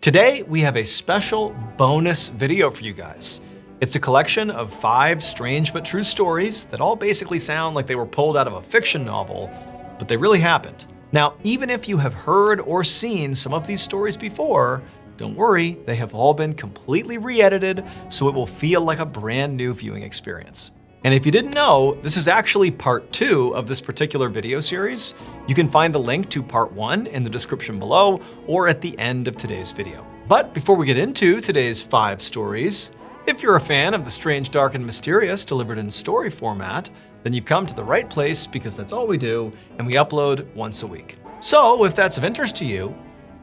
Today, we have a special bonus video for you guys. It's a collection of 5 strange but true stories that all basically sound like they were pulled out of a fiction novel, but they really happened. Now, even if you have heard or seen some of these stories before, don't worry, they have all been completely re-edited, so it will feel like a brand new viewing experience. And if you didn't know, this is actually part 2 of this particular video series. You can find the link to part 1 in the description below or at the end of today's video. But before we get into today's 5 stories, if you're a fan of the strange, dark, and mysterious delivered in story format, then you've come to the right place because that's all we do, and we upload once a week. So if that's of interest to you,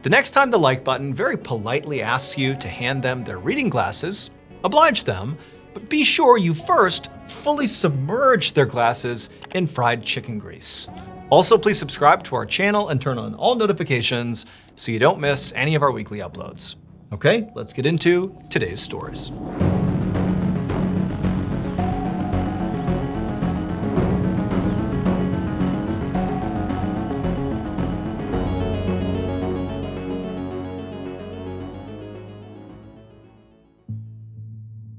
the next time the like button very politely asks you to hand them their reading glasses, oblige them, but be sure you first fully submerge their glasses in fried chicken grease. Also, please subscribe to our channel and turn on all notifications so you don't miss any of our weekly uploads. Okay, let's get into today's stories.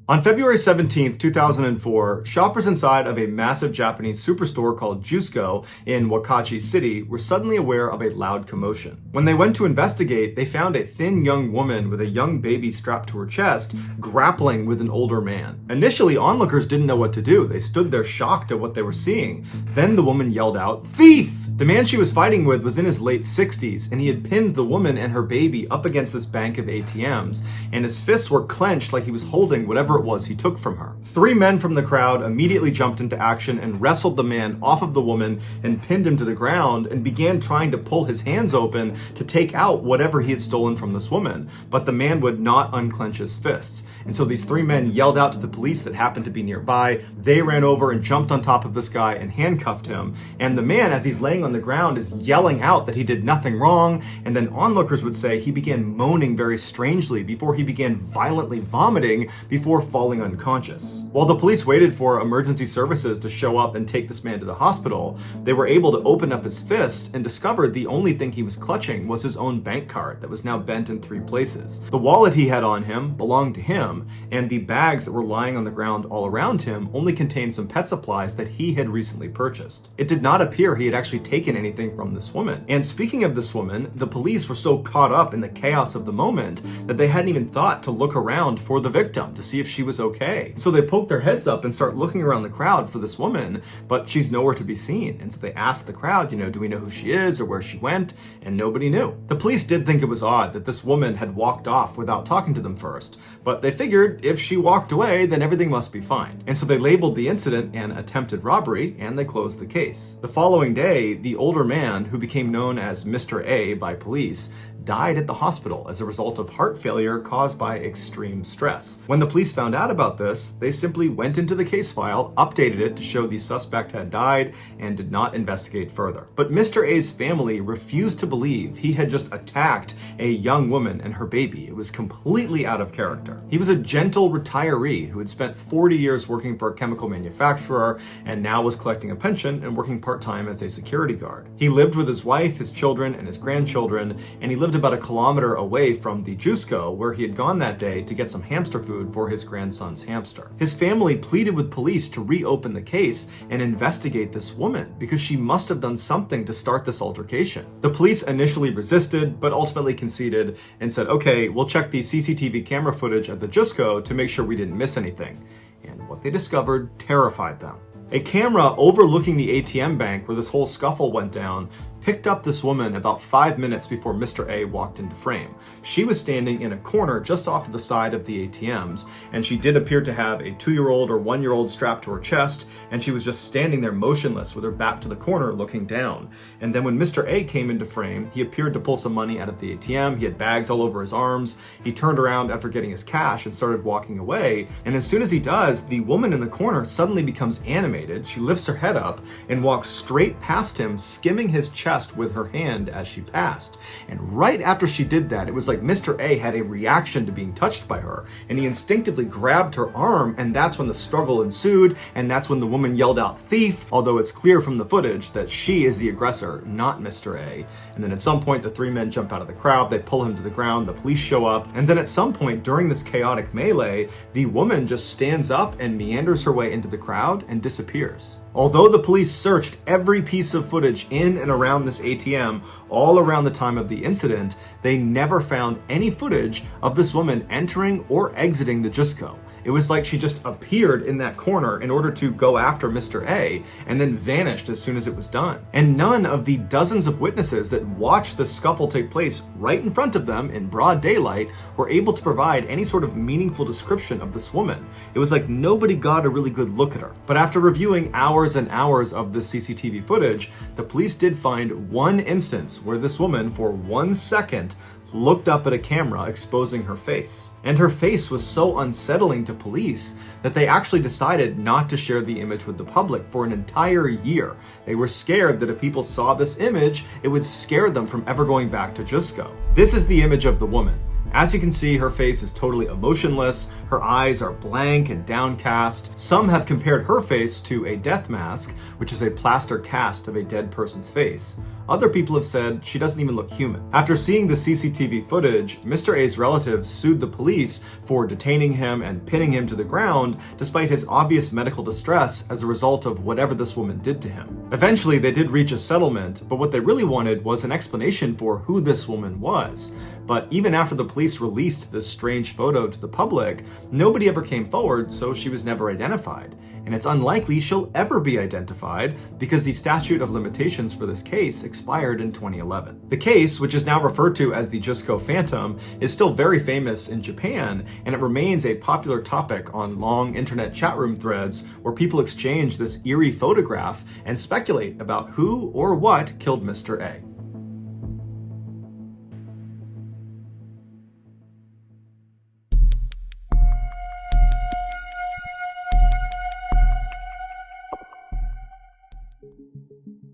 On February 17, 2004, shoppers inside of a massive Japanese superstore called Jusco in Wakachi City were suddenly aware of a loud commotion. When they went to investigate, they found a thin young woman with a young baby strapped to her chest, grappling with an older man. Initially, onlookers didn't know what to do. They stood there shocked at what they were seeing. Then the woman yelled out, "Thief!" The man she was fighting with was in his late 60s, and he had pinned the woman and her baby up against this bank of ATMs, and his fists were clenched like he was holding whatever it was he took from her. 3 men from the crowd immediately jumped into action and wrestled the man off of the woman and pinned him to the ground and began trying to pull his hands open to take out whatever he had stolen from this woman, but the man would not unclench his fists. And so these 3 men yelled out to the police that happened to be nearby. They ran over and jumped on top of this guy and handcuffed him. And the man, as he's laying on the ground, is yelling out that he did nothing wrong. And then onlookers would say he began moaning very strangely before he began violently vomiting before falling unconscious. While the police waited for emergency services to show up and take this man to the hospital, they were able to open up his fists and discovered the only thing he was clutching was his own bank card that was now bent in 3 places. The wallet he had on him belonged to him, and the bags that were lying on the ground all around him only contained some pet supplies that he had recently purchased. It did not appear he had actually taken anything from this woman. And speaking of this woman, the police were so caught up in the chaos of the moment that they hadn't even thought to look around for the victim to see if she was okay. So they poked their heads up and start looking around the crowd for this woman, but she's nowhere to be seen. And so they asked the crowd, do we know who she is or where she went? And nobody knew. The police did think it was odd that this woman had walked off without talking to them first, but they figured if she walked away, then everything must be fine. And so they labeled the incident an attempted robbery, and they closed the case. The following day, the older man, who became known as Mr. A by police, died at the hospital as a result of heart failure caused by extreme stress. When the police found out about this, they simply went into the case file, updated it to show the suspect had died, and did not investigate further. But Mr. A's family refused to believe he had just attacked a young woman and her baby. It was completely out of character. He was a gentle retiree who had spent 40 years working for a chemical manufacturer and now was collecting a pension and working part-time as a security guard. He lived with his wife, his children, and his grandchildren, and he lived about a kilometer away from the Jusco, where he had gone that day to get some hamster food for his grandson's hamster. His family pleaded with police to reopen the case and investigate this woman because she must have done something to start this altercation. The police initially resisted, but ultimately conceded and said, okay, we'll check the CCTV camera footage at the Jusco to make sure we didn't miss anything. And what they discovered terrified them. A camera overlooking the ATM bank where this whole scuffle went down picked up this woman about 5 minutes before Mr. A walked into frame. She was standing in a corner just off to the side of the ATMs, and she did appear to have a 2-year-old or 1-year-old strapped to her chest, and she was just standing there motionless with her back to the corner looking down. And then when Mr. A came into frame, he appeared to pull some money out of the ATM. He had bags all over his arms. He turned around after getting his cash and started walking away, and as soon as he does, the woman in the corner suddenly becomes animated. She lifts her head up and walks straight past him, skimming his chest chest with her hand as she passed. And right after she did that, it was like Mr. A had a reaction to being touched by her, and he instinctively grabbed her arm, and that's when the struggle ensued, and that's when the woman yelled out "thief," although it's clear from the footage that she is the aggressor, not Mr. A. And then at some point, the three men jump out of the crowd, they pull him to the ground, the police show up, and then at some point during this chaotic melee, the woman just stands up and meanders her way into the crowd and disappears. Although the police searched every piece of footage in and around this ATM all around the time of the incident, they never found any footage of this woman entering or exiting the Jusco. It was like she just appeared in that corner in order to go after Mr. A and then vanished as soon as it was done. And none of the dozens of witnesses that watched the scuffle take place right in front of them in broad daylight were able to provide any sort of meaningful description of this woman. It was like nobody got a really good look at her. But after reviewing hours and hours of the CCTV footage, the police did find one instance where this woman, for 1 second, looked up at a camera exposing her face. And her face was so unsettling to police that they actually decided not to share the image with the public for an entire year. They were scared that if people saw this image, it would scare them from ever going back to Jusco. This is the image of the woman. As you can see, her face is totally emotionless, her eyes are blank and downcast. Some have compared her face to a death mask, which is a plaster cast of a dead person's face. Other people have said she doesn't even look human. After seeing the CCTV footage, Mr. A's relatives sued the police for detaining him and pinning him to the ground despite his obvious medical distress as a result of whatever this woman did to him. Eventually, they did reach a settlement, but what they really wanted was an explanation for who this woman was. But even after the police released this strange photo to the public, nobody ever came forward, so she was never identified. And it's unlikely she'll ever be identified because the statute of limitations for this case expired in 2011. The case, which is now referred to as the Jusco Phantom, is still very famous in Japan, and it remains a popular topic on long internet chat room threads where people exchange this eerie photograph and speculate about who or what killed Mr. A.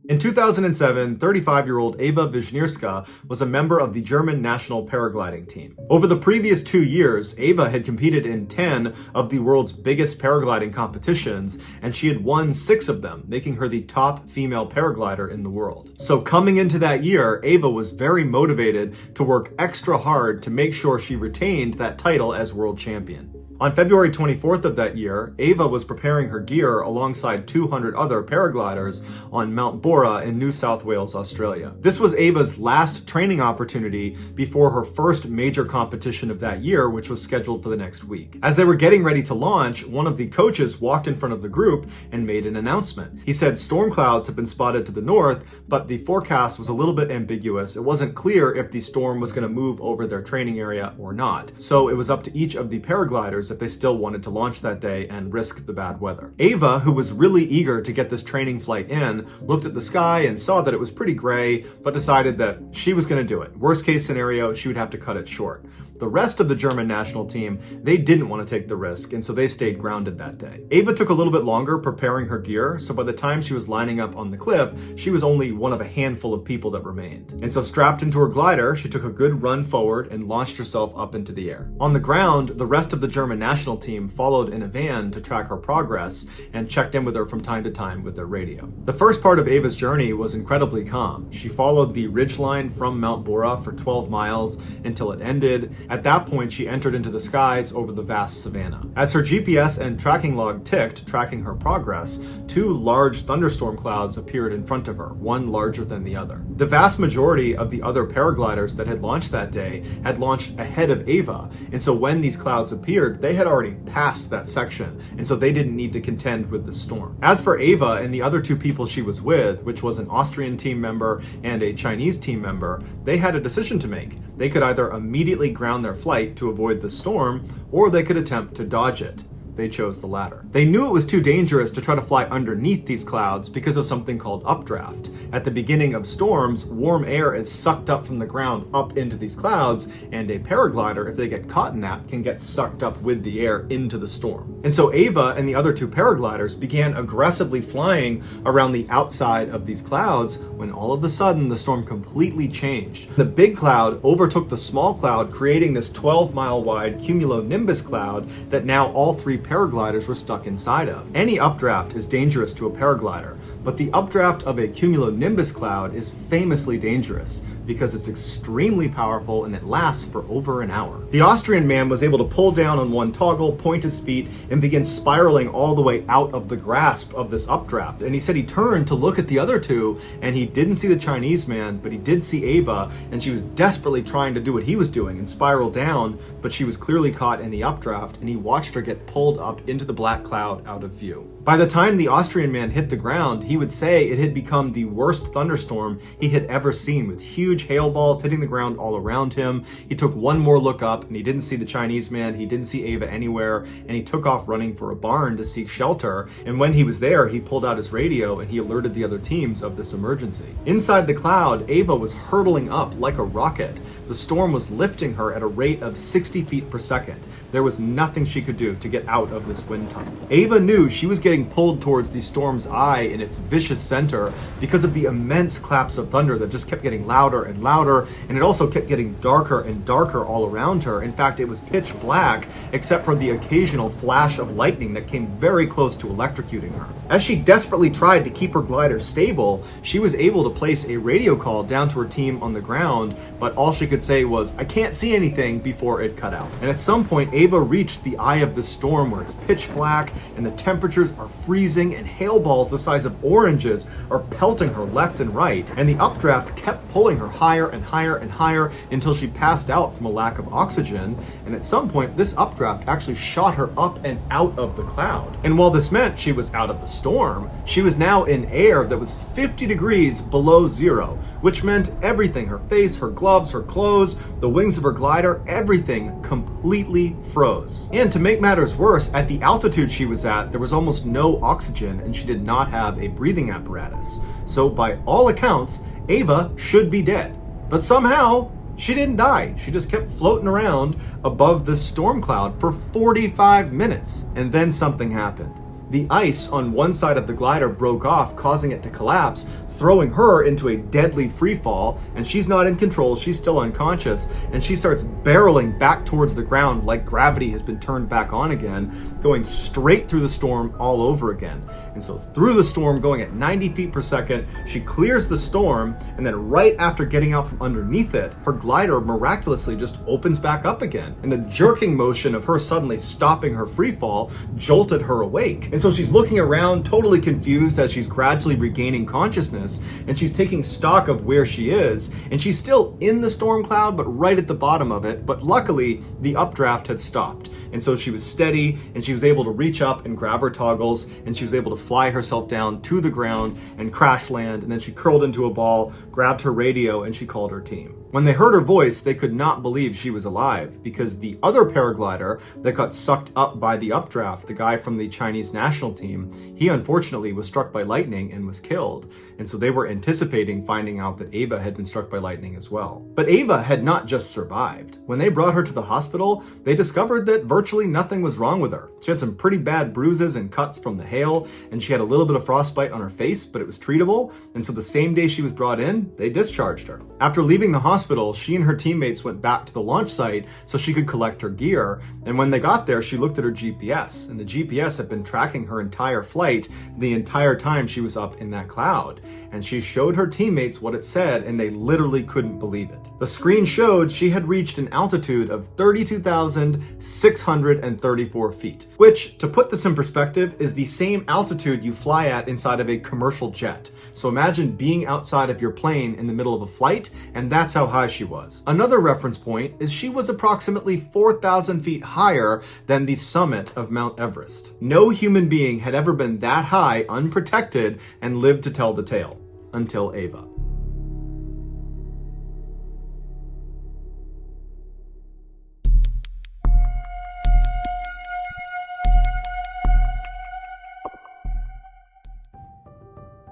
In 2007, 35-year-old Eva Wisniewska was a member of the German national paragliding team. Over the previous 2 years, Eva had competed in 10 of the world's biggest paragliding competitions, and she had won 6 of them, making her the top female paraglider in the world. So coming into that year, Eva was very motivated to work extra hard to make sure she retained that title as world champion. On February 24th of that year, Eva was preparing her gear alongside 200 other paragliders on Mount Bora in New South Wales, Australia. This was Eva's last training opportunity before her first major competition of that year, which was scheduled for the next week. As they were getting ready to launch, one of the coaches walked in front of the group and made an announcement. He said storm clouds have been spotted to the north, but the forecast was a little bit ambiguous. It wasn't clear if the storm was going to move over their training area or not. So it was up to each of the paragliders if they still wanted to launch that day and risk the bad weather. Eva, who was really eager to get this training flight in, looked at the sky and saw that it was pretty gray, but decided that she was going to do it. Worst case scenario, she would have to cut it short. The rest of the German national team, they didn't want to take the risk, and so they stayed grounded that day. Eva took a little bit longer preparing her gear, so by the time she was lining up on the cliff, she was only one of a handful of people that remained. And so strapped into her glider, she took a good run forward and launched herself up into the air. On the ground, the rest of the German national team followed in a van to track her progress and checked in with her from time to time with their radio. The first part of Eva's journey was incredibly calm. She followed the ridgeline from Mount Bora for 12 miles until it ended. At that point, she entered into the skies over the vast savanna. As her GPS and tracking log ticked, tracking her progress, 2 large thunderstorm clouds appeared in front of her, one larger than the other. The vast majority of the other paragliders that had launched that day had launched ahead of Eva, and so when these clouds appeared, they had already passed that section, and so they didn't need to contend with the storm. As for Eva and the other 2 people she was with, which was an Austrian team member and a Chinese team member, they had a decision to make. They could either immediately ground their flight to avoid the storm, or they could attempt to dodge it. They chose the latter. They knew it was too dangerous to try to fly underneath these clouds because of something called updraft. At the beginning of storms, warm air is sucked up from the ground up into these clouds, and a paraglider, if they get caught in that, can get sucked up with the air into the storm. And so Ava and the other two paragliders began aggressively flying around the outside of these clouds when all of a sudden the storm completely changed. The big cloud overtook the small cloud, creating this 12-mile wide cumulonimbus cloud that now all three paragliders were stuck inside of. Any updraft is dangerous to a paraglider, but the updraft of a cumulonimbus cloud is famously dangerous because it's extremely powerful and it lasts for over an hour. The Austrian man was able to pull down on one toggle, point his feet, and begin spiraling all the way out of the grasp of this updraft. And he said he turned to look at the other two, and he didn't see the Chinese man, but he did see Ava, and she was desperately trying to do what he was doing and spiral down, but she was clearly caught in the updraft, and he watched her get pulled up into the black cloud out of view. By the time the Austrian man hit the ground, he would say it had become the worst thunderstorm he had ever seen, with huge hail balls hitting the ground all around him. He took one more look up and he didn't see the Chinese man, he didn't see Ava anywhere, and he took off running for a barn to seek shelter. And when he was there, he pulled out his radio and he alerted the other teams of this emergency. Inside the cloud, Ava was hurtling up like a rocket. The storm was lifting her at a rate of 60 feet per second. There was nothing she could do to get out of this wind tunnel. Ava knew she was getting pulled towards the storm's eye in its vicious center because of the immense claps of thunder that just kept getting louder and louder, and it also kept getting darker and darker all around her. In fact, it was pitch black except for the occasional flash of lightning that came very close to electrocuting her. As she desperately tried to keep her glider stable, she was able to place a radio call down to her team on the ground, but all she could say was, "I can't see anything," before it cut out. And at some point, Ava reached the eye of the storm where it's pitch black and the temperatures are freezing and hail balls the size of oranges are pelting her left and right. And the updraft kept pulling her higher and higher and higher until she passed out from a lack of oxygen. And at some point, this updraft actually shot her up and out of the cloud. And while this meant she was out of the storm, she was now in air that was 50 degrees below zero, which meant everything, her face, her gloves, her clothes, the wings of her glider, everything completely froze. And to make matters worse, at the altitude she was at, there was almost no oxygen and she did not have a breathing apparatus. So by all accounts, Ava should be dead. But somehow, she didn't die. She just kept floating around above this storm cloud for 45 minutes. And then something happened. The ice on one side of the glider broke off, causing it to collapse, throwing her into a deadly free fall, and she's not in control, she's still unconscious, and she starts barreling back towards the ground like gravity has been turned back on again, going straight through the storm all over again. And so through the storm, going at 90 feet per second, she clears the storm, and then right after getting out from underneath it, her glider miraculously just opens back up again. And the jerking motion of her suddenly stopping her free fall jolted her awake. And so she's looking around, totally confused as she's gradually regaining consciousness, and she's taking stock of where she is, and she's still in the storm cloud, but right at the bottom of it. But luckily, the updraft had stopped, and so she was steady, and she was able to reach up and grab her toggles, and she was able to fly herself down to the ground and crash land, and then she curled into a ball, grabbed her radio, and she called her team. When they heard her voice, they could not believe she was alive, because the other paraglider that got sucked up by the updraft, the guy from the Chinese national team, he unfortunately was struck by lightning and was killed. And so they were anticipating finding out that Ava had been struck by lightning as well. But Ava had not just survived. When they brought her to the hospital, they discovered that virtually nothing was wrong with her. She had some pretty bad bruises and cuts from the hail, and she had a little bit of frostbite on her face, but it was treatable. And so the same day she was brought in, they discharged her. After leaving the hospital, she and her teammates went back to the launch site so she could collect her gear. And when they got there, she looked at her GPS, and the GPS had been tracking her entire flight the entire time she was up in that cloud. And she showed her teammates what it said, and they literally couldn't believe it. The screen showed she had reached an altitude of 32,634 feet, which, to put this in perspective, is the same altitude you fly at inside of a commercial jet. So imagine being outside of your plane in the middle of a flight, and that's how high she was. Another reference point is she was approximately 4,000 feet higher than the summit of Mount Everest. No human being had ever been that high, unprotected, and lived to tell the tale. Until Ava.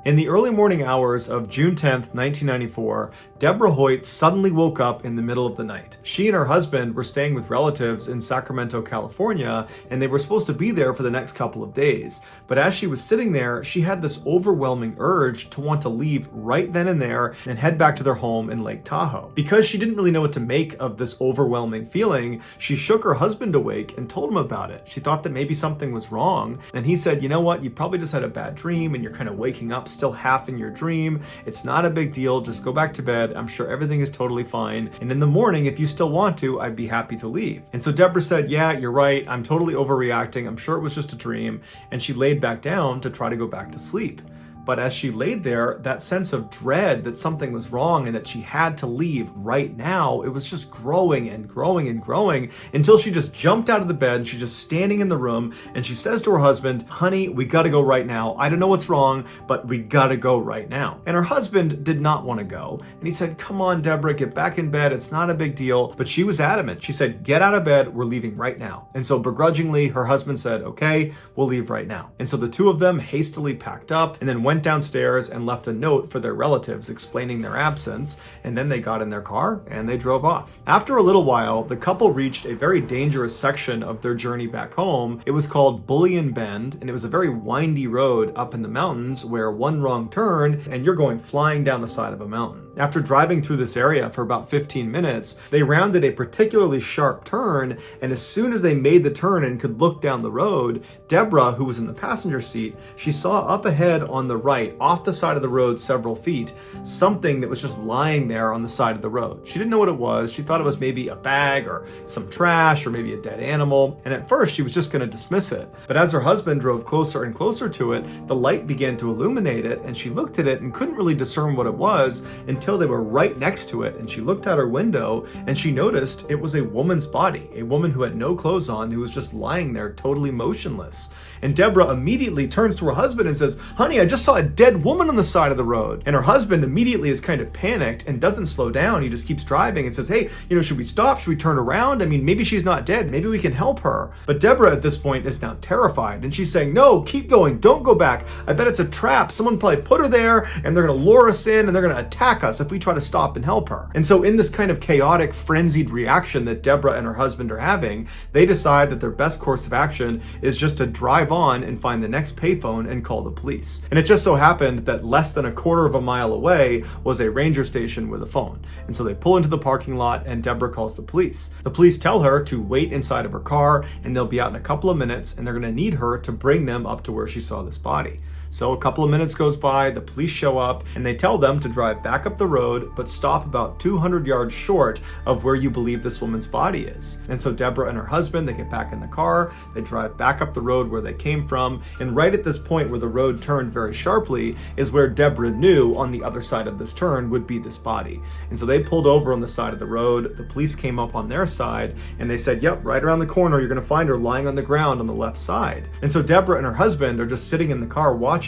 In the early morning hours of June 10th, 1994, Deborah Hoyt suddenly woke up in the middle of the night. She and her husband were staying with relatives in Sacramento, California, and they were supposed to be there for the next couple of days. But as she was sitting there, she had this overwhelming urge to want to leave right then and there and head back to their home in Lake Tahoe. Because she didn't really know what to make of this overwhelming feeling, she shook her husband awake and told him about it. She thought that maybe something was wrong, and he said, you know what, you probably just had a bad dream and you're kind of waking up still half in your dream. It's not a big deal, just go back to bed. I'm sure everything is totally fine, and in the morning, if you still want to, I'd be happy to leave. And so Deborah said, yeah, you're right, I'm totally overreacting, I'm sure it was just a dream, and she laid back down to try to go back to sleep. But as she laid there, that sense of dread that something was wrong and that she had to leave right now, it was just growing and growing and growing until she just jumped out of the bed. She's just standing in the room and she says to her husband, honey, we gotta go right now. I don't know what's wrong, but we gotta go right now. And her husband did not want to go. And he said, come on, Deborah, get back in bed. It's not a big deal. But she was adamant. She said, get out of bed. We're leaving right now. And so begrudgingly, her husband said, okay, we'll leave right now. And so the two of them hastily packed up and then went downstairs and left a note for their relatives explaining their absence, and then they got in their car and they drove off. After a little while, the couple reached a very dangerous section of their journey back home. It was called Bullion Bend, and it was a very windy road up in the mountains where one wrong turn and you're going flying down the side of a mountain. After driving through this area for about 15 minutes, they rounded a particularly sharp turn, and as soon as they made the turn and could look down the road, Deborah, who was in the passenger seat, she saw up ahead on the right, off the side of the road several feet, something that was just lying there on the side of the road. She didn't know what it was. She thought it was maybe a bag or some trash or maybe a dead animal, and at first she was just going to dismiss it. But as her husband drove closer and closer to it, the light began to illuminate it, and she looked at it and couldn't really discern what it was until they were right next to it, and she looked out her window and she noticed it was a woman's body, a woman who had no clothes on, who was just lying there totally motionless. And Deborah immediately turns to her husband and says, honey, I just saw a dead woman on the side of the road. And her husband immediately is kind of panicked and doesn't slow down. He just keeps driving and says, hey, should we stop? Should we turn around? I mean, maybe she's not dead. Maybe we can help her. But Deborah at this point is now terrified, and she's saying, no, keep going. Don't go back. I bet it's a trap. Someone probably put her there and they're going to lure us in and they're going to attack us if we try to stop and help her. And so in this kind of chaotic, frenzied reaction that Deborah and her husband are having, they decide that their best course of action is just to drive on and find the next payphone and call the police. And it just so happened that less than a quarter of a mile away was a ranger station with a phone. And so they pull into the parking lot and Deborah calls the police. The police tell her to wait inside of her car and they'll be out in a couple of minutes, and they're going to need her to bring them up to where she saw this body. So a couple of minutes goes by, the police show up, and they tell them to drive back up the road, but stop about 200 yards short of where you believe this woman's body is. And so Deborah and her husband, they get back in the car, they drive back up the road where they came from, and right at this point where the road turned very sharply is where Deborah knew on the other side of this turn would be this body. And so they pulled over on the side of the road, the police came up on their side, and they said, yep, right around the corner, you're gonna find her lying on the ground on the left side. And so Deborah and her husband are just sitting in the car watching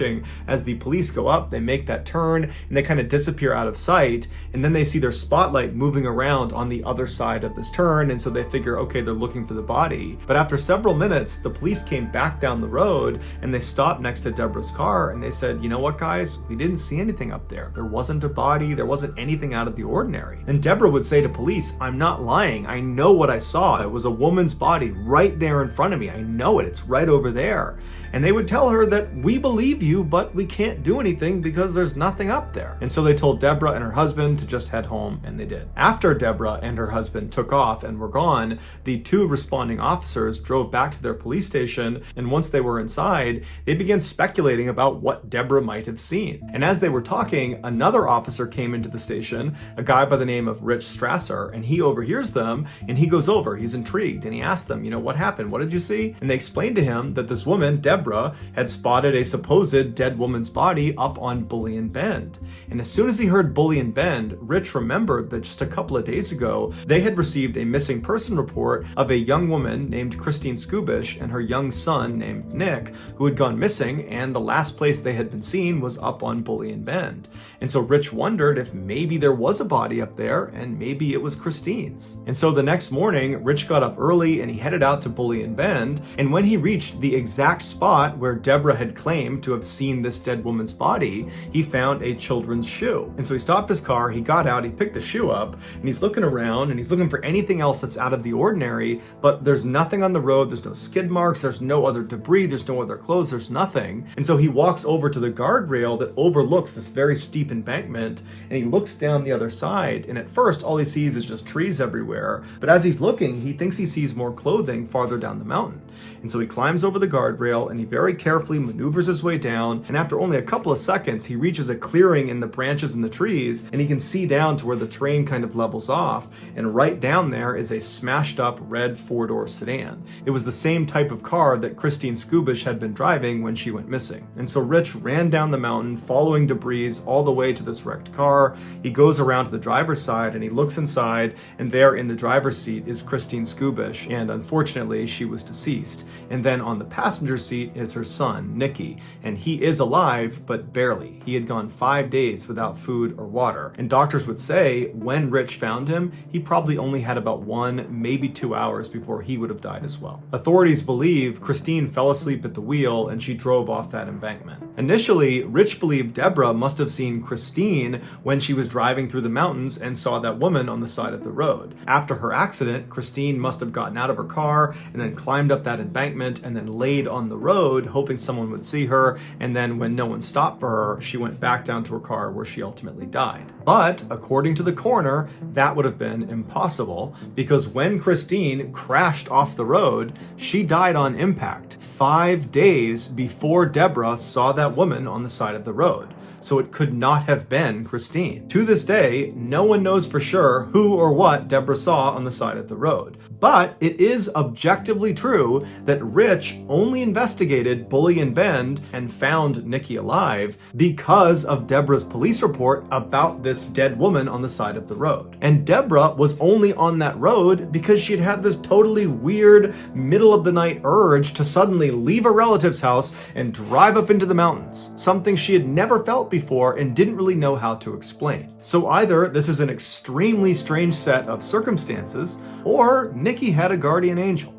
as the police go up, they make that turn, and they kind of disappear out of sight, and then they see their spotlight moving around on the other side of this turn, and so they figure, okay, they're looking for the body. But after several minutes, the police came back down the road, and they stopped next to Deborah's car, and they said, you know what, guys? We didn't see anything up there. There wasn't a body, there wasn't anything out of the ordinary. And Deborah would say to police, I'm not lying. I know what I saw. It was a woman's body right there in front of me. I know it. It's right over there. And they would tell her that we believe you, but we can't do anything because there's nothing up there. And so they told Deborah and her husband to just head home, and they did. After Deborah and her husband took off and were gone, the two responding officers drove back to their police station, and once they were inside, they began speculating about what Deborah might have seen. And as they were talking, another officer came into the station, a guy by the name of Rich Strasser, and he overhears them, and he goes over, he's intrigued, and he asked them, what happened? What did you see? And they explained to him that this woman, Deborah, had spotted a supposed dead woman's body up on Bullion Bend. And as soon as he heard Bullion Bend, Rich remembered that just a couple of days ago, they had received a missing person report of a young woman named Christine Skubish and her young son named Nick, who had gone missing, and the last place they had been seen was up on Bullion Bend. And so Rich wondered if maybe there was a body up there, and maybe it was Christine's. And so the next morning, Rich got up early and he headed out to Bullion Bend, and when he reached the exact spot where Deborah had claimed to have road seen this dead woman's body, he found a children's shoe. And so he stopped his car, he got out, he picked the shoe up, and he's looking around and he's looking for anything else that's out of the ordinary, but there's nothing on the road, there's no skid marks, there's no other debris, there's no other clothes, there's nothing. And so he walks over to the guardrail that overlooks this very steep embankment, and he looks down the other side, and at first all he sees is just trees everywhere, but as he's looking, he thinks he sees more clothing farther down the mountain. And so he climbs over the guardrail and he very carefully maneuvers his way down, and after only a couple of seconds he reaches a clearing in the branches and the trees, and he can see down to where the terrain kind of levels off, and right down there is a smashed up red 4-door sedan. It was the same type of car that Christine Skubish had been driving when she went missing. And so Rich ran down the mountain following debris all the way to this wrecked car. He goes around to the driver's side and he looks inside, and there in the driver's seat is Christine Skubish, and unfortunately she was deceased. And then on the passenger seat is her son, Nicky, and he is alive, but barely. He had gone 5 days without food or water. And doctors would say when Rich found him, he probably only had about 1, maybe 2 hours before he would have died as well. Authorities believe Christine fell asleep at the wheel and she drove off that embankment. Initially, Rich believed Deborah must have seen Christine when she was driving through the mountains and saw that woman on the side of the road. After her accident, Christine must have gotten out of her car and then climbed up that embankment and then laid on the road hoping someone would see her, and then when no one stopped for her, she went back down to her car where she ultimately died. But according to the coroner, that would have been impossible because when Christine crashed off the road, she died on impact 5 days before Deborah saw that woman on the side of the road. So it could not have been Christine. To this day, no one knows for sure who or what Deborah saw on the side of the road. But it is objectively true that Rich only investigated Bully and Bend and found Nicky alive because of Deborah's police report about this dead woman on the side of the road. And Deborah was only on that road because she'd had this totally weird middle of the night urge to suddenly leave a relative's house and drive up into the mountains, something she had never felt before and didn't really know how to explain. So either this is an extremely strange set of circumstances, or Nicky had a guardian angel.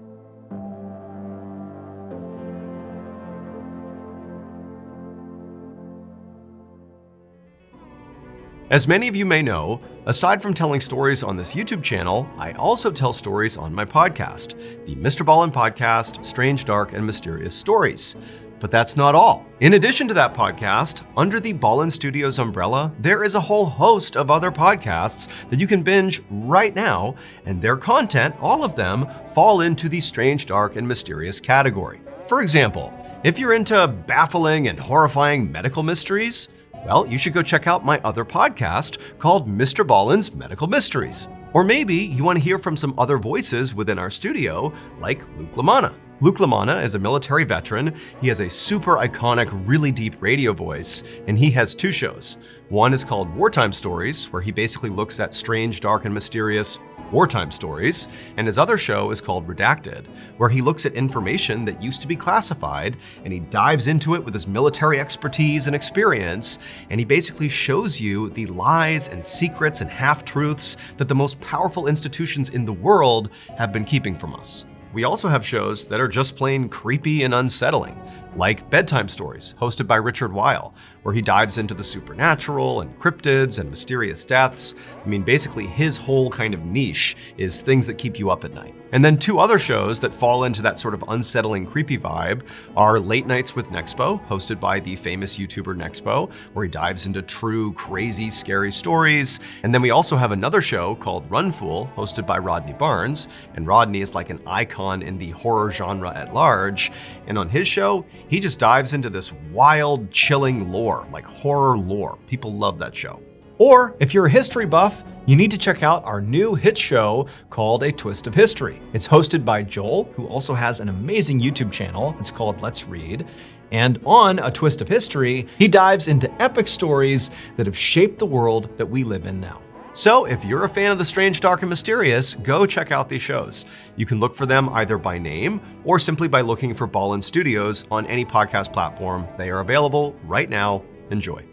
As many of you may know, aside from telling stories on this YouTube channel, I also tell stories on my podcast, the Mr. Ballin Podcast, Strange, Dark, and Mysterious Stories. But that's not all. In addition to that podcast, under the Ballin Studios umbrella, there is a whole host of other podcasts that you can binge right now, and their content, all of them, fall into the Strange, Dark, and Mysterious category. For example, if you're into baffling and horrifying medical mysteries, well, you should go check out my other podcast called Mr. Ballin's Medical Mysteries. Or maybe you want to hear from some other voices within our studio, like Luke LaManna. Luke LaManna is a military veteran. He has a super iconic, really deep radio voice, and he has 2 shows. One is called Wartime Stories, where he basically looks at strange, dark, and mysterious wartime stories, and his other show is called Redacted, where he looks at information that used to be classified, and he dives into it with his military expertise and experience, and he basically shows you the lies and secrets and half-truths that the most powerful institutions in the world have been keeping from us. We also have shows that are just plain creepy and unsettling, like Bedtime Stories, hosted by Richard Weil, where he dives into the supernatural and cryptids and mysterious deaths. I mean, basically his whole kind of niche is things that keep you up at night. And then 2 other shows that fall into that sort of unsettling, creepy vibe are Late Nights with Nexpo, hosted by the famous YouTuber Nexpo, where he dives into true, crazy, scary stories. And then we also have another show called Run Fool, hosted by Rodney Barnes. And Rodney is like an icon in the horror genre at large. And on his show, he just dives into this wild, chilling lore, like horror lore. People love that show. Or if you're a history buff, you need to check out our new hit show called A Twist of History. It's hosted by Joel, who also has an amazing YouTube channel. It's called Let's Read. And on A Twist of History, he dives into epic stories that have shaped the world that we live in now. So if you're a fan of the strange, dark, and mysterious, go check out these shows. You can look for them either by name or simply by looking for Ballin Studios on any podcast platform. They are available right now. Enjoy.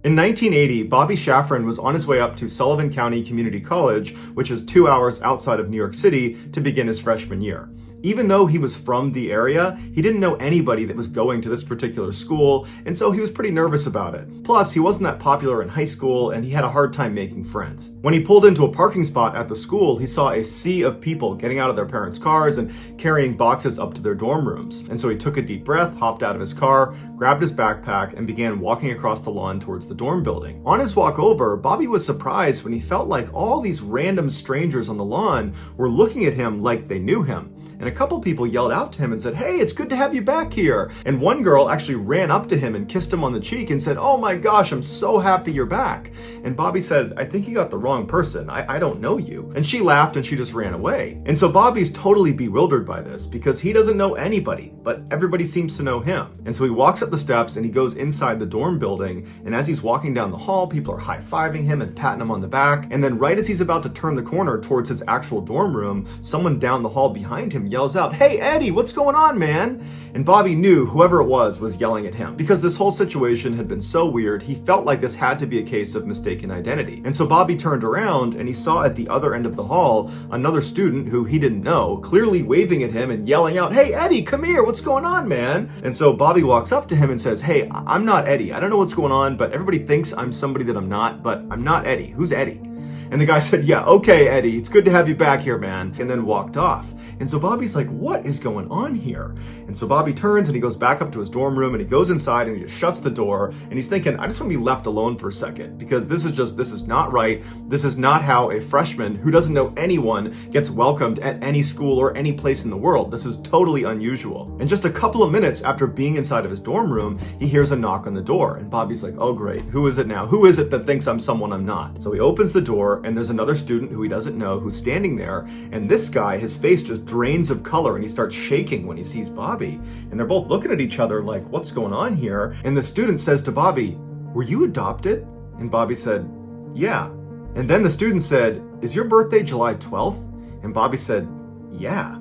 In 1980, Bobby Shafran was on his way up to Sullivan County Community College, which is 2 hours outside of New York City, to begin his freshman year. Even though he was from the area, he didn't know anybody that was going to this particular school, and so he was pretty nervous about it. Plus, he wasn't that popular in high school, and he had a hard time making friends. When he pulled into a parking spot at the school, he saw a sea of people getting out of their parents' cars and carrying boxes up to their dorm rooms. And so he took a deep breath, hopped out of his car, grabbed his backpack, and began walking across the lawn towards the dorm building. On his walk over, Bobby was surprised when he felt like all these random strangers on the lawn were looking at him like they knew him. And a couple people yelled out to him and said, "Hey, it's good to have you back here." And one girl actually ran up to him and kissed him on the cheek and said, "Oh my gosh, I'm so happy you're back." And Bobby said, "I think you got the wrong person. I don't know you." And she laughed and she just ran away. And so Bobby's totally bewildered by this because he doesn't know anybody, but everybody seems to know him. And so he walks up the steps and he goes inside the dorm building. And as he's walking down the hall, people are high-fiving him and patting him on the back. And then right as he's about to turn the corner towards his actual dorm room, someone down the hall behind him yells out, "Hey, Eddie, what's going on, man?" And Bobby knew whoever it was yelling at him. Because this whole situation had been so weird, he felt like this had to be a case of mistaken identity. And so Bobby turned around and he saw at the other end of the hall another student who he didn't know, clearly waving at him and yelling out, "Hey, Eddie, come here, what's going on, man?" And so Bobby walks up to him and says, "Hey, I'm not Eddie. I don't know what's going on, but everybody thinks I'm somebody that I'm not, but I'm not Eddie. Who's Eddie?" And the guy said, "Yeah, okay, Eddie, it's good to have you back here, man," and then walked off. And so Bobby's like, what is going on here? And so Bobby turns and he goes back up to his dorm room and he goes inside and he just shuts the door and he's thinking, I just want to be left alone for a second because this is not right. This is not how a freshman who doesn't know anyone gets welcomed at any school or any place in the world. This is totally unusual. And just a couple of minutes after being inside of his dorm room, he hears a knock on the door and Bobby's like, oh great, who is it now? Who is it that thinks I'm someone I'm not? So he opens the door and there's another student who he doesn't know who's standing there, and this guy, his face just drains of color and he starts shaking when he sees Bobby. And they're both looking at each other like, what's going on here? And the student says to Bobby, "Were you adopted?" And Bobby said, "Yeah." And then the student said, "Is your birthday July 12th? And Bobby said, "Yeah."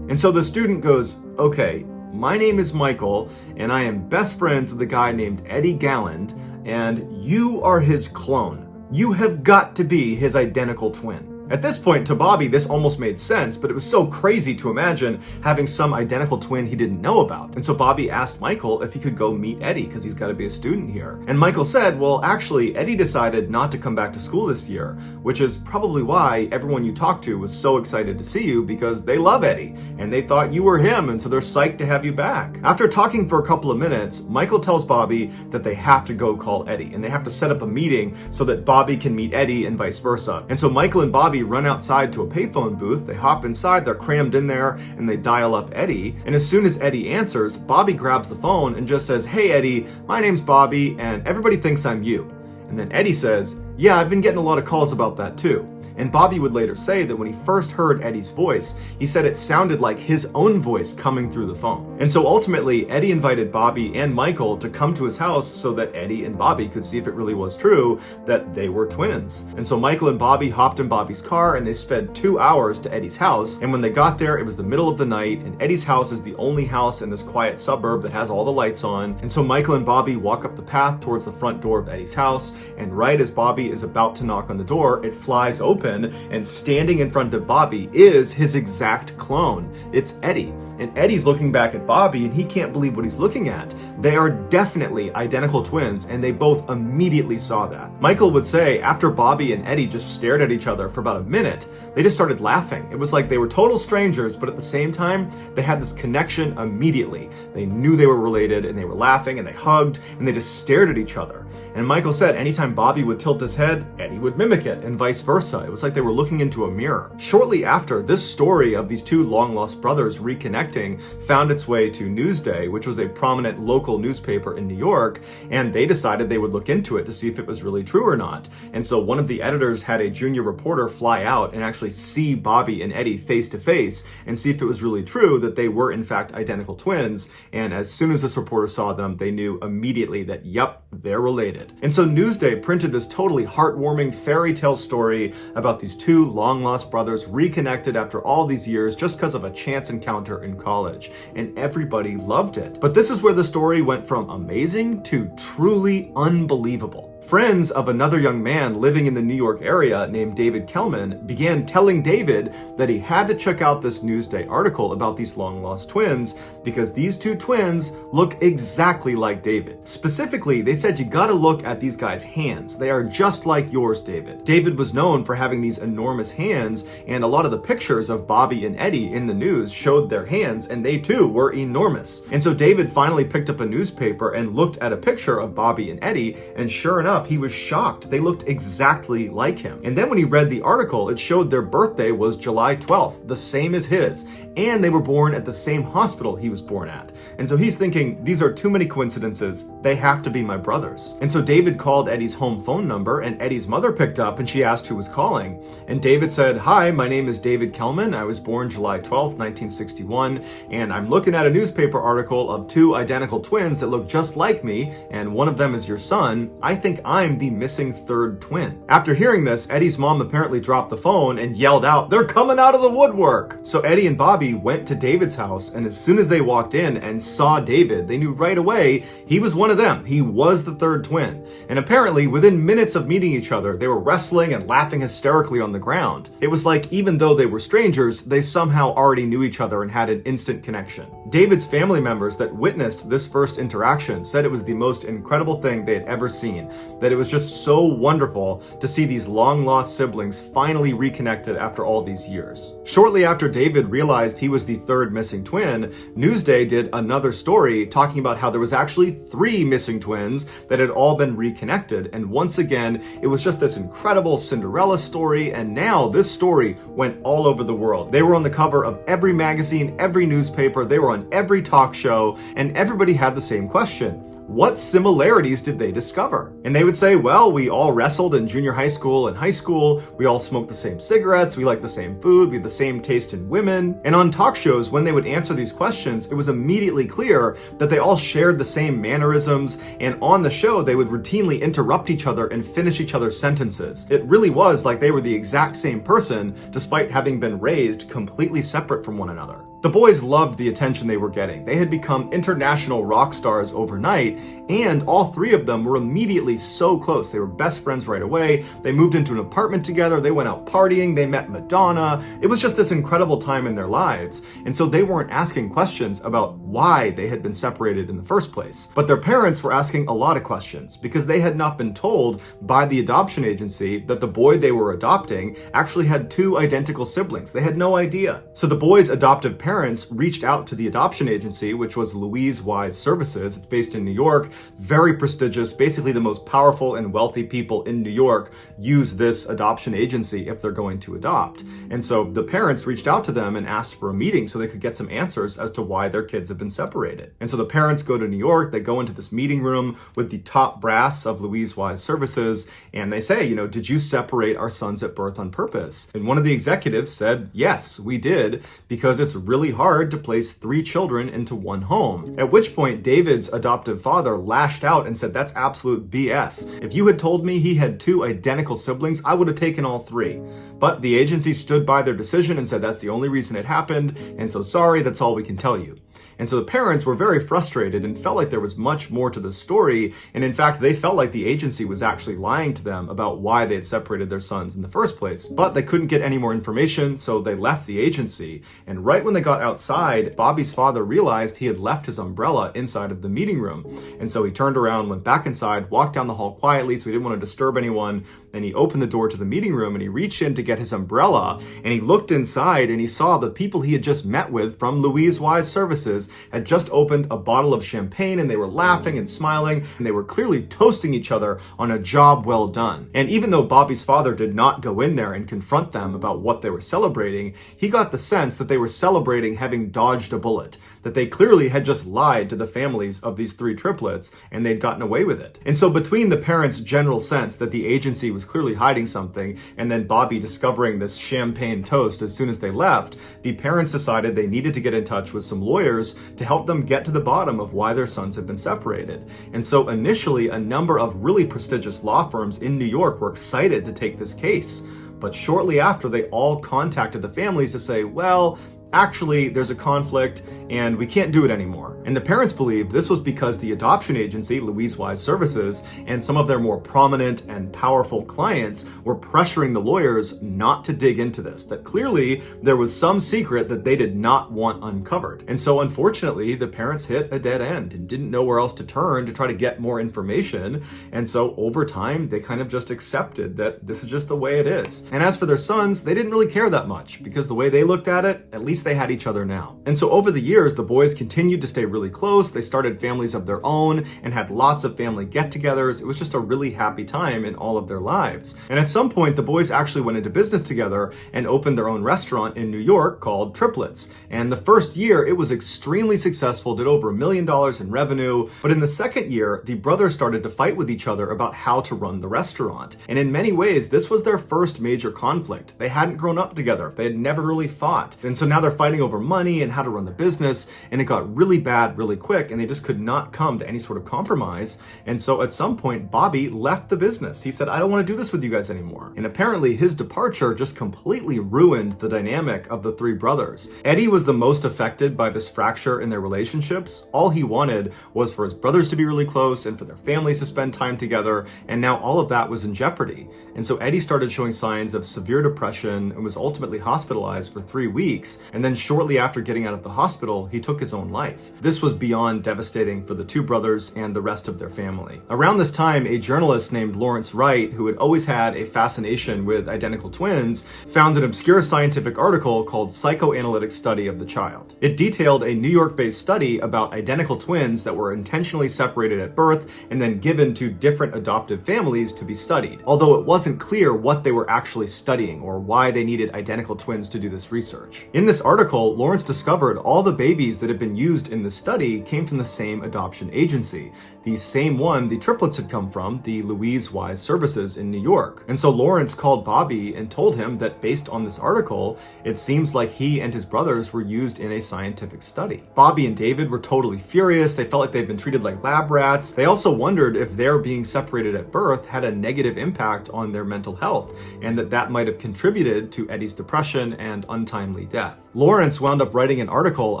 And so the student goes, "Okay, my name is Michael and I am best friends with a guy named Eddie Galland, and you are his clone. You have got to be his identical twin." At this point, to Bobby, this almost made sense, but it was so crazy to imagine having some identical twin he didn't know about. And so Bobby asked Michael if he could go meet Eddie because he's got to be a student here. And Michael said, well, actually, Eddie decided not to come back to school this year, which is probably why everyone you talked to was so excited to see you because they love Eddie and they thought you were him, and so they're psyched to have you back. After talking for a couple of minutes, Michael tells Bobby that they have to go call Eddie and they have to set up a meeting so that Bobby can meet Eddie and vice versa. And so Michael and Bobby run outside to a payphone booth. They hop inside, they're crammed in there, and they dial up Eddie. And as soon as Eddie answers, Bobby grabs the phone and just says, "Hey Eddie, my name's Bobby and everybody thinks I'm you." And then Eddie says, "Yeah, I've been getting a lot of calls about that too." And Bobby would later say that when he first heard Eddie's voice, he said it sounded like his own voice coming through the phone. And so ultimately, Eddie invited Bobby and Michael to come to his house so that Eddie and Bobby could see if it really was true that they were twins. And so Michael and Bobby hopped in Bobby's car and they sped 2 hours to Eddie's house. And when they got there, it was the middle of the night, and Eddie's house is the only house in this quiet suburb that has all the lights on. And so Michael and Bobby walk up the path towards the front door of Eddie's house, and right as Bobby is about to knock on the door, it flies open, and standing in front of Bobby is his exact clone. It's Eddie. And Eddie's looking back at Bobby and he can't believe what he's looking at. They are definitely identical twins, and they both immediately saw that. Michael would say after Bobby and Eddie just stared at each other for about a minute, they just started laughing. It was like they were total strangers, but at the same time, they had this connection immediately. They knew they were related, and they were laughing and they hugged and they just stared at each other. And Michael said anytime Bobby would tilt his head, Eddie would mimic it, and vice versa. It was like they were looking into a mirror. Shortly after, this story of these two long-lost brothers reconnecting found its way to Newsday, which was a prominent local newspaper in New York, and they decided they would look into it to see if it was really true or not. And so one of the editors had a junior reporter fly out and actually see Bobby and Eddie face to face and see if it was really true that they were in fact identical twins. And as soon as this reporter saw them, they knew immediately that, yep, they're related. And so Newsday printed this totally heartwarming fairy tale story about these two long-lost brothers reconnected after all these years just because of a chance encounter in college. And everybody loved it. But this is where the story went from amazing to truly unbelievable. Friends of another young man living in the New York area named David Kelman began telling David that he had to check out this Newsday article about these long-lost twins because these two twins look exactly like David. Specifically, they said you gotta look at these guys' hands. They are just like yours, David. David was known for having these enormous hands, and a lot of the pictures of Bobby and Eddie in the news showed their hands, and they too were enormous. And so David finally picked up a newspaper and looked at a picture of Bobby and Eddie, and sure enough, he was shocked. They looked exactly like him. And then when he read the article, it showed their birthday was July 12th, the same as his, and they were born at the same hospital he was born at. And so he's thinking, these are too many coincidences. They have to be my brothers. And so David called Eddie's home phone number, and Eddie's mother picked up and she asked who was calling. And David said, "Hi, my name is David Kelman. I was born July 12th, 1961, and I'm looking at a newspaper article of two identical twins that look just like me, and one of them is your son. I think I'm the missing third twin." After hearing this, Eddie's mom apparently dropped the phone and yelled out, "They're coming out of the woodwork!" So Eddie and Bobby went to David's house, and as soon as they walked in and saw David, they knew right away he was one of them. He was the third twin. And apparently, within minutes of meeting each other, they were wrestling and laughing hysterically on the ground. It was like, even though they were strangers, they somehow already knew each other and had an instant connection. David's family members that witnessed this first interaction said it was the most incredible thing they had ever seen, that it was just so wonderful to see these long-lost siblings finally reconnected after all these years. Shortly after David realized he was the third missing twin, Newsday did another story talking about how there was actually 3 missing twins that had all been reconnected, and once again, it was just this incredible Cinderella story, and now this story went all over the world. They were on the cover of every magazine, every newspaper, they were on every talk show, and everybody had the same question. What similarities did they discover? And they would say, well, we all wrestled in junior high school and high school, we all smoked the same cigarettes, we like the same food, we had the same taste in women. And on talk shows, when they would answer these questions, it was immediately clear that they all shared the same mannerisms, and on the show, they would routinely interrupt each other and finish each other's sentences. It really was like they were the exact same person, despite having been raised completely separate from one another. The boys loved the attention they were getting. They had become international rock stars overnight, and all 3 of them were immediately so close. They were best friends right away. They moved into an apartment together. They went out partying. They met Madonna. It was just this incredible time in their lives. And so they weren't asking questions about why they had been separated in the first place. But their parents were asking a lot of questions because they had not been told by the adoption agency that the boy they were adopting actually had 2 identical siblings. They had no idea. So the boy's adoptive parents reached out to the adoption agency, which was Louise Wise Services. It's based in New York, very prestigious. Basically, the most powerful and wealthy people in New York use this adoption agency if they're going to adopt. And so the parents reached out to them and asked for a meeting so they could get some answers as to why their kids have been separated. And so the parents go to New York, they go into this meeting room with the top brass of Louise Wise Services, and they say, did you separate our sons at birth on purpose? And one of the executives said, yes, we did, because it's really hard to place 3 children into one home. At which point, David's adoptive father lashed out and said, that's absolute BS. If you had told me he had 2 identical siblings, I would have taken all 3. But the agency stood by their decision and said that's the only reason it happened, and so sorry, that's all we can tell you. And so the parents were very frustrated and felt like there was much more to the story. And in fact, they felt like the agency was actually lying to them about why they had separated their sons in the first place. But they couldn't get any more information, so they left the agency. And right when they got outside, Bobby's father realized he had left his umbrella inside of the meeting room. And so he turned around, went back inside, walked down the hall quietly so he didn't want to disturb anyone. And he opened the door to the meeting room and he reached in to get his umbrella. And he looked inside and he saw the people he had just met with from Louise Wise Services had just opened a bottle of champagne, and they were laughing and smiling, and they were clearly toasting each other on a job well done. And even though Bobby's father did not go in there and confront them about what they were celebrating, he got the sense that they were celebrating having dodged a bullet, that they clearly had just lied to the families of these 3 triplets, and they'd gotten away with it. And so between the parents' general sense that the agency was clearly hiding something, and then Bobby discovering this champagne toast as soon as they left, the parents decided they needed to get in touch with some lawyers to help them get to the bottom of why their sons had been separated. And so initially, a number of really prestigious law firms in New York were excited to take this case. But shortly after, they all contacted the families to say, well, actually, there's a conflict and we can't do it anymore. And the parents believed this was because the adoption agency, Louise Wise Services, and some of their more prominent and powerful clients were pressuring the lawyers not to dig into this, that clearly there was some secret that they did not want uncovered. And so unfortunately, the parents hit a dead end and didn't know where else to turn to try to get more information. And so over time, they kind of just accepted that this is just the way it is. And as for their sons, they didn't really care that much because the way they looked at it, at least they had each other now. And so over the years, the boys continued to stay really close. They started families of their own and had lots of family get-togethers. It was just a really happy time in all of their lives. And at some point, the boys actually went into business together and opened their own restaurant in New York called Triplets. And the first year, it was extremely successful, did over $1 million in revenue. But in the second year, the brothers started to fight with each other about how to run the restaurant. And in many ways, this was their first major conflict. They hadn't grown up together. They had never really fought. And so now they're fighting over money and how to run the business. And it got really bad really quick, and they just could not come to any sort of compromise. And so at some point, Bobby left the business. He said, I don't want to do this with you guys anymore. And apparently his departure just completely ruined the dynamic of the three brothers. Eddie was the most affected by this fracture in their relationships. All he wanted was for his brothers to be really close and for their families to spend time together. And now all of that was in jeopardy. And so Eddie started showing signs of severe depression and was ultimately hospitalized for 3 weeks. And then shortly after getting out of the hospital, he took his own life. This was beyond devastating for the two brothers and the rest of their family. Around this time, a journalist named Lawrence Wright, who had always had a fascination with identical twins, found an obscure scientific article called Psychoanalytic Study of the Child. It detailed a New York-based study about identical twins that were intentionally separated at birth and then given to different adoptive families to be studied, although it wasn't clear what they were actually studying or why they needed identical twins to do this research. In this article, Lawrence discovered all the babies that had been used in the study came from the same adoption agency, the same one the triplets had come from, the Louise Wise Services in New York. And so Lawrence called Bobby and told him that based on this article, it seems like he and his brothers were used in a scientific study. Bobby and David were totally furious. They felt like they'd been treated like lab rats. They also wondered if their being separated at birth had a negative impact on their mental health, and that might have contributed to Eddie's depression and untimely death. Lawrence wound up writing an article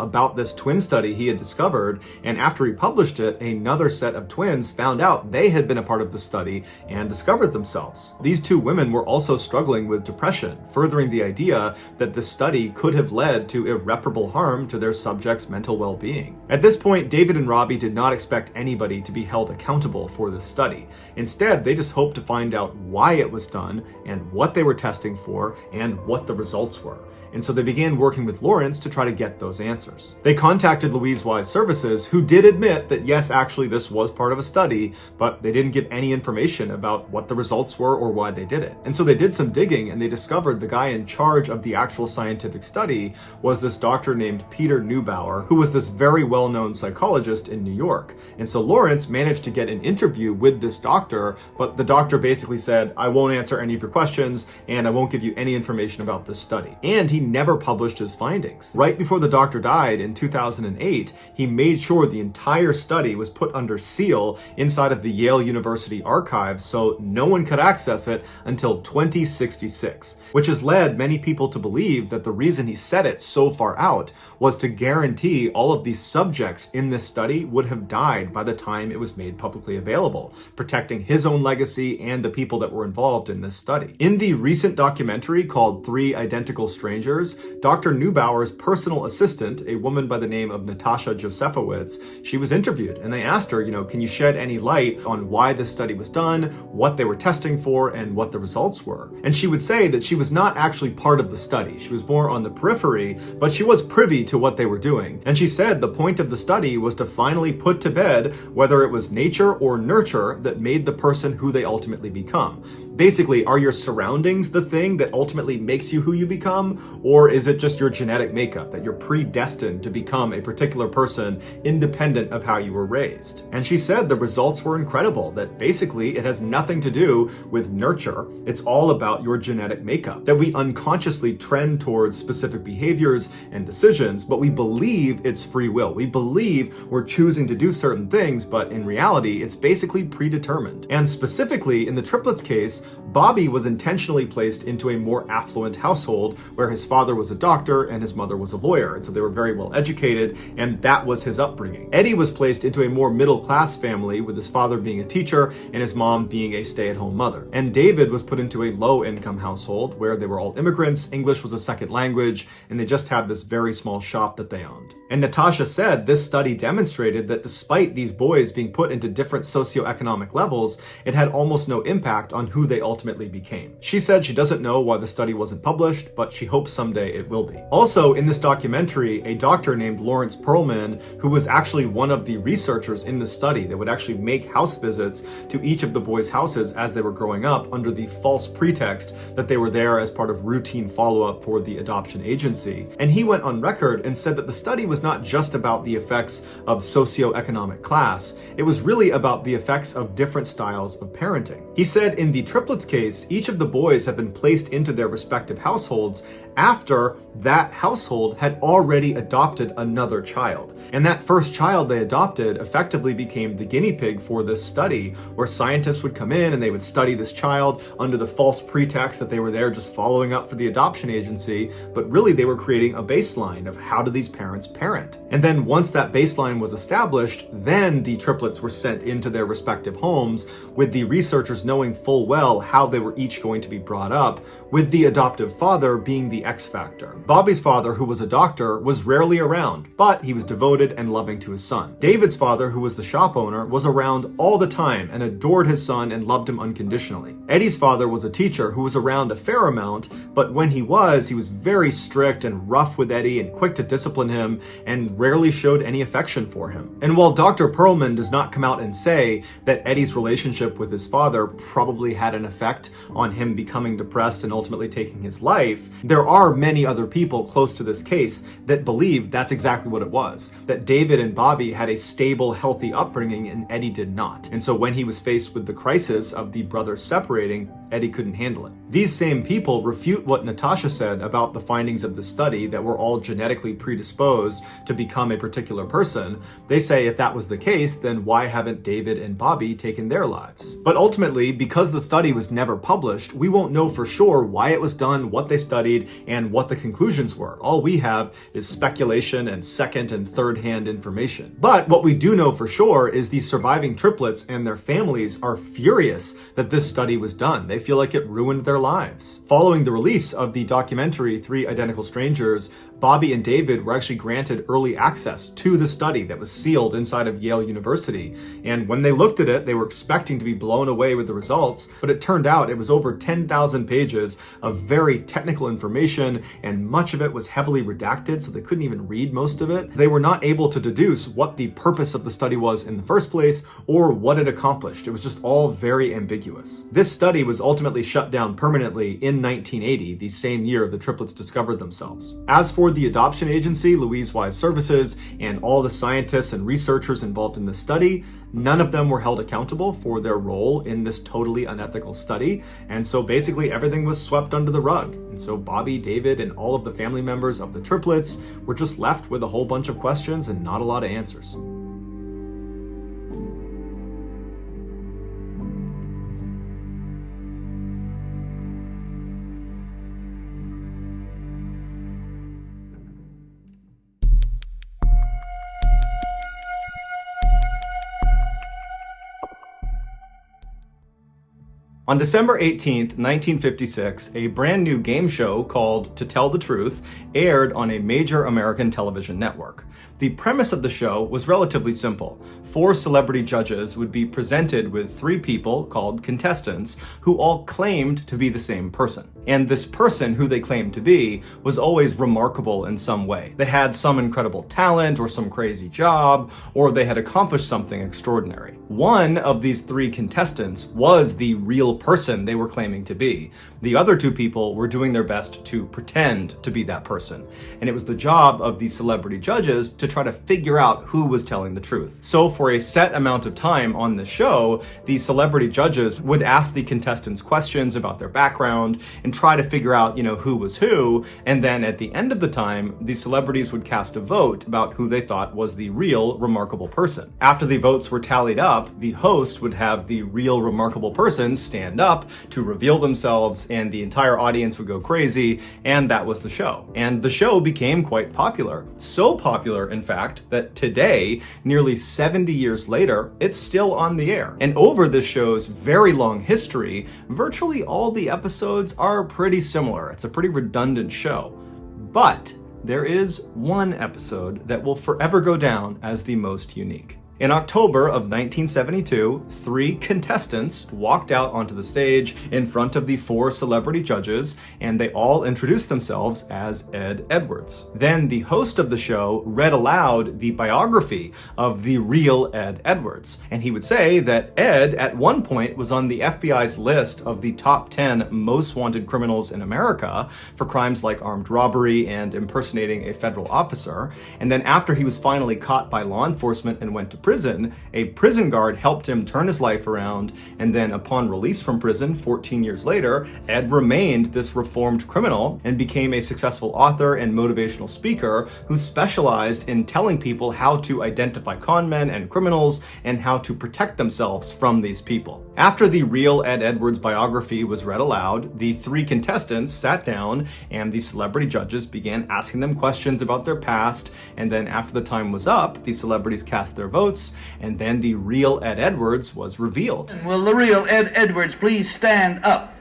about this twin study he had discovered, and after he published it, another set of twins found out they had been a part of the study and discovered themselves. These two women were also struggling with depression, furthering the idea that the study could have led to irreparable harm to their subjects' mental well-being. At this point, David and Robbie did not expect anybody to be held accountable for this study. Instead, they just hoped to find out why it was done and what they were testing for and what the results were. And so they began working with Lawrence to try to get those answers. They contacted Louise Wise Services, who did admit that yes, actually this was part of a study, but they didn't give any information about what the results were or why they did it. And so they did some digging and they discovered the guy in charge of the actual scientific study was this doctor named Peter Neubauer, who was this very well-known psychologist in New York. And so Lawrence managed to get an interview with this doctor, but the doctor basically said, I won't answer any of your questions and I won't give you any information about this study. And he never published his findings. Right before the doctor died in 2008, he made sure the entire study was put under seal inside of the Yale University archives so no one could access it until 2066, which has led many people to believe that the reason he set it so far out was to guarantee all of these subjects in this study would have died by the time it was made publicly available, protecting his own legacy and the people that were involved in this study. In the recent documentary called 3 Identical Strangers, Dr. Neubauer's personal assistant, a woman by the name of Natasha Josefowitz, she was interviewed and they asked her, can you shed any light on why this study was done, what they were testing for, and what the results were? And she would say that she was not actually part of the study. She was more on the periphery, but she was privy to what they were doing. And she said the point of the study was to finally put to bed whether it was nature or nurture that made the person who they ultimately become. Basically, are your surroundings the thing that ultimately makes you who you become? Or is it just your genetic makeup, that you're predestined to become a particular person independent of how you were raised? And she said the results were incredible, that basically it has nothing to do with nurture. It's all about your genetic makeup, that we unconsciously trend towards specific behaviors and decisions, but we believe it's free will. We believe we're choosing to do certain things, but in reality, it's basically predetermined. And specifically in the triplets case, Bobby was intentionally placed into a more affluent household where his father was a doctor and his mother was a lawyer, and so they were very well educated, and that was his upbringing. Eddie was placed into a more middle-class family, with his father being a teacher and his mom being a stay-at-home mother. And David was put into a low-income household where they were all immigrants, English was a second language, and they just had this very small shop that they owned. And Natasha said this study demonstrated that despite these boys being put into different socioeconomic levels, it had almost no impact on who they ultimately became. She said she doesn't know why the study wasn't published, but she hopes someday it will be. Also, in this documentary, a doctor named Lawrence Perlman, who was actually one of the researchers in the study that would actually make house visits to each of the boys' houses as they were growing up under the false pretext that they were there as part of routine follow-up for the adoption agency. And he went on record and said that the study was not just about the effects of socioeconomic class, it was really about the effects of different styles of parenting. He said in the triplets case, each of the boys had been placed into their respective households after that household had already adopted another child. And that first child they adopted effectively became the guinea pig for this study, where scientists would come in and they would study this child under the false pretext that they were there just following up for the adoption agency, but really they were creating a baseline of how do these parents parent. And then once that baseline was established, then the triplets were sent into their respective homes, with the researchers knowing full well how they were each going to be brought up, with the adoptive father being the X factor. Bobby's father, who was a doctor, was rarely around, but he was devoted and loving to his son. David's father, who was the shop owner, was around all the time and adored his son and loved him unconditionally. Eddie's father was a teacher who was around a fair amount, but when he was very strict and rough with Eddie and quick to discipline him and rarely showed any affection for him. And while Dr. Perlman does not come out and say that Eddie's relationship with his father probably had an effect on him becoming depressed and ultimately taking his life, there are many other people close to this case that believe that's exactly what it was. That David and Bobby had a stable, healthy upbringing and Eddie did not. And so when he was faced with the crisis of the brothers separating, Eddie couldn't handle it. These same people refute what Natasha said about the findings of the study that we're all genetically predisposed to become a particular person. They say if that was the case, then why haven't David and Bobby taken their lives? But ultimately, because the study was never published, we won't know for sure why it was done, what they studied, and what the conclusions were. All we have is speculation and second and third hand information. But what we do know for sure is these surviving triplets and their families are furious that this study was done. They feel like it ruined their lives. Following the release of the documentary 3 Identical Strangers, Bobby and David were actually granted early access to the study that was sealed inside of Yale University. And when they looked at it, they were expecting to be blown away with the results, but it turned out it was over 10,000 pages of very technical information, and much of it was heavily redacted, so they couldn't even read most of it. They were not able to deduce what the purpose of the study was in the first place, or what it accomplished. It was just all very ambiguous. This study was ultimately shut down permanently in 1980, the same year the triplets discovered themselves. As for the adoption agency, Louise Wise Services, and all the scientists and researchers involved in this study, none of them were held accountable for their role in this totally unethical study, and so basically everything was swept under the rug. And so Bobby, David, and all of the family members of the triplets were just left with a whole bunch of questions and not a lot of answers. On December 18th, 1956, a brand new game show called To Tell the Truth aired on a major American television network. The premise of the show was relatively simple. 4 celebrity judges would be presented with 3 people called contestants who all claimed to be the same person. And this person who they claimed to be was always remarkable in some way. They had some incredible talent or some crazy job, or they had accomplished something extraordinary. One of these 3 contestants was the real person they were claiming to be. The other 2 people were doing their best to pretend to be that person. And it was the job of the celebrity judges to try to figure out who was telling the truth. So for a set amount of time on the show, the celebrity judges would ask the contestants questions about their background and try to figure out, who was who, and then at the end of the time, the celebrities would cast a vote about who they thought was the real remarkable person. After the votes were tallied up, the host would have the real remarkable person stand up to reveal themselves, and the entire audience would go crazy, and that was the show. And the show became quite popular. So popular, in fact, that today, nearly 70 years later, it's still on the air. And over this show's very long history, virtually all the episodes are pretty similar. It's a pretty redundant show. But there is one episode that will forever go down as the most unique. In October of 1972, 3 contestants walked out onto the stage in front of the 4 celebrity judges, and they all introduced themselves as Ed Edwards. Then the host of the show read aloud the biography of the real Ed Edwards, and he would say that Ed at one point was on the FBI's list of the top 10 most wanted criminals in America for crimes like armed robbery and impersonating a federal officer, and then after he was finally caught by law enforcement and went to prison, a prison guard helped him turn his life around, and then upon release from prison 14 years later, Ed remained this reformed criminal and became a successful author and motivational speaker who specialized in telling people how to identify con men and criminals and how to protect themselves from these people. After the real Ed Edwards biography was read aloud, the 3 contestants sat down and the celebrity judges began asking them questions about their past, and then after the time was up, the celebrities cast their votes, and then the real Ed Edwards was revealed. Will the real Ed Edwards please stand up?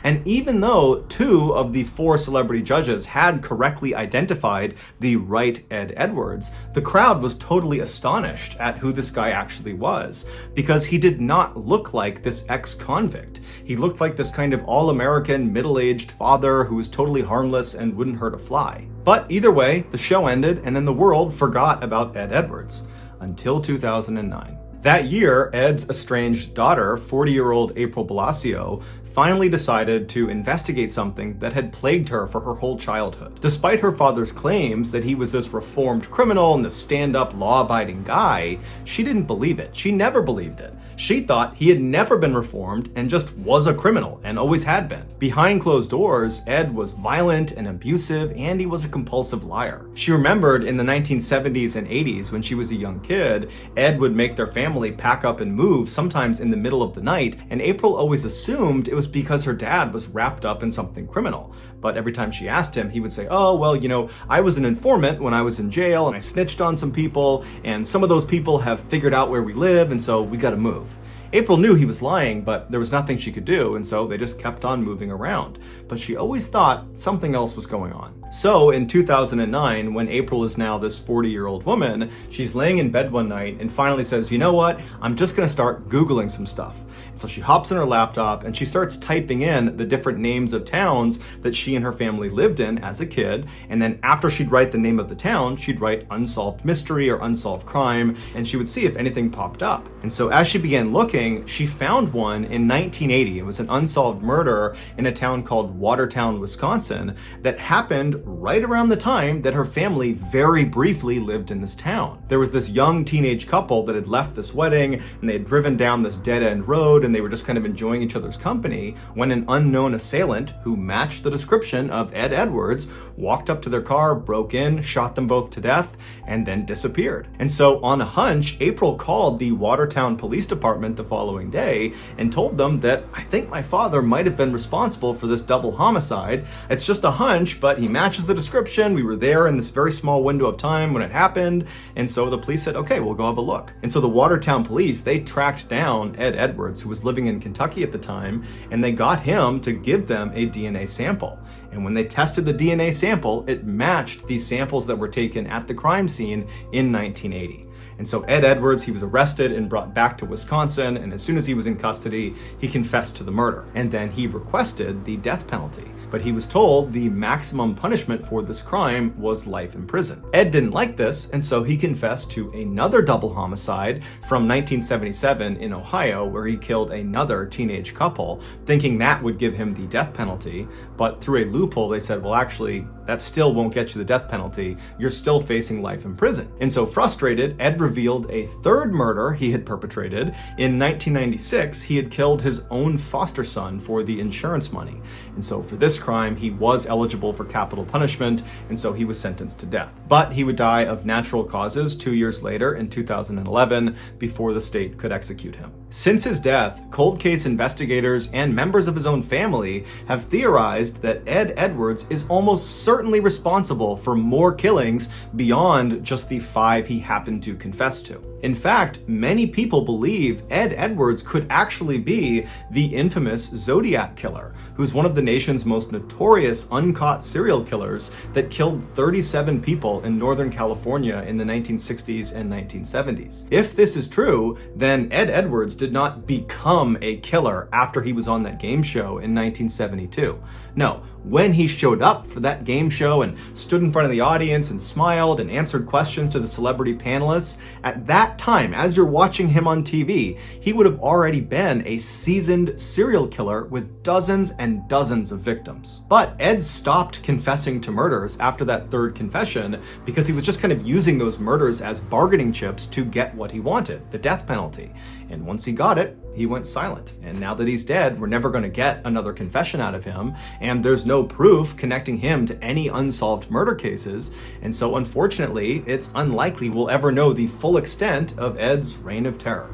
And even though 2 of the 4 celebrity judges had correctly identified the right Ed Edwards, the crowd was totally astonished at who this guy actually was, because he did not look like this ex-convict. He looked like this kind of all-American, middle-aged father who was totally harmless and wouldn't hurt a fly. But either way, the show ended, and then the world forgot about Ed Edwards. Until 2009. That year, Ed's estranged daughter, 40-year-old April Blasio, finally decided to investigate something that had plagued her for her whole childhood. Despite her father's claims that he was this reformed criminal and this stand-up, law-abiding guy, she didn't believe it. She never believed it. She thought he had never been reformed and just was a criminal and always had been. Behind closed doors, Ed was violent and abusive, and he was a compulsive liar. She remembered in the 1970s and 80s when she was a young kid, Ed would make their family pack up and move, sometimes in the middle of the night, and April always assumed it was because her dad was wrapped up in something criminal. But every time she asked him, he would say, oh, well, I was an informant when I was in jail and I snitched on some people, and some of those people have figured out where we live, and so we gotta move. April knew he was lying, but there was nothing she could do, and so they just kept on moving around. But she always thought something else was going on. So in 2009, when April is now this 40-year-old woman, she's laying in bed one night and finally says, you know what, I'm just gonna start Googling some stuff. So she hops in her laptop and she starts typing in the different names of towns that she and her family lived in as a kid. And then after she'd write the name of the town, she'd write unsolved mystery or unsolved crime, and she would see if anything popped up. And so as she began looking, she found one in 1980. It was an unsolved murder in a town called Watertown, Wisconsin, that happened right around the time that her family very briefly lived in this town. There was this young teenage couple that had left this wedding, and they had driven down this dead-end road, and they were just kind of enjoying each other's company when an unknown assailant who matched the description of Ed Edwards walked up to their car, broke in, shot them both to death, and then disappeared. And so on a hunch, April called the Watertown Police Department the following day and told them that, I think my father might have been responsible for this double homicide. It's just a hunch, but he matches the description. We were there in this very small window of time when it happened. And so the police said, okay, we'll go have a look. And so the Watertown police, they tracked down Ed Edwards, who was living in Kentucky at the time, and they got him to give them a DNA sample. And when they tested the DNA sample, it matched the samples that were taken at the crime scene in 1980. And so Ed Edwards, he was arrested and brought back to Wisconsin, and as soon as he was in custody, he confessed to the murder. And then he requested the death penalty. but he was told the maximum punishment for this crime was life in prison. Ed didn't like this, and so he confessed to another double homicide from 1977 in Ohio, where he killed another teenage couple, thinking that would give him the death penalty. But through a loophole, they said, well, actually, that still won't get you the death penalty. You're still facing life in prison. And so frustrated, Ed revealed a third murder he had perpetrated. In 1996, he had killed his own foster son for the insurance money. And so for this crime, he was eligible for capital punishment, and so he was sentenced to death. But he would die of natural causes 2 years later in 2011 before the state could execute him. Since his death, cold case investigators and members of his own family have theorized that Ed Edwards is almost certainly responsible for more killings beyond just the 5 he happened to confess to. In fact, many people believe Ed Edwards could actually be the infamous Zodiac Killer, who's one of the nation's most notorious uncaught serial killers that killed 37 people in Northern California in the 1960s and 1970s. If this is true, then Ed Edwards did not become a killer after he was on that game show in 1972. No, when he showed up for that game show and stood in front of the audience and smiled and answered questions to the celebrity panelists, at that time, as you're watching him on TV, he would have already been a seasoned serial killer with dozens and dozens of victims. But Ed stopped confessing to murders after that third confession because he was just kind of using those murders as bargaining chips to get what he wanted, the death penalty. And once he got it, he went silent. And now that he's dead, we're never going to get another confession out of him, and there's no proof connecting him to any unsolved murder cases. And so unfortunately, it's unlikely we'll ever know the full extent of Ed's reign of terror.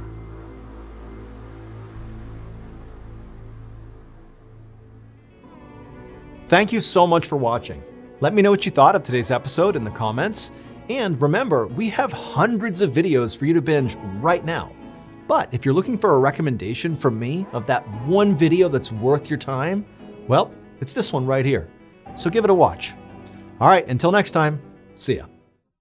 Thank you so much for watching. Let me know what you thought of today's episode in the comments. And remember, we have hundreds of videos for you to binge right now. But if you're looking for a recommendation from me of that one video that's worth your time, well, it's this one right here. So give it a watch. All right, until next time, see ya.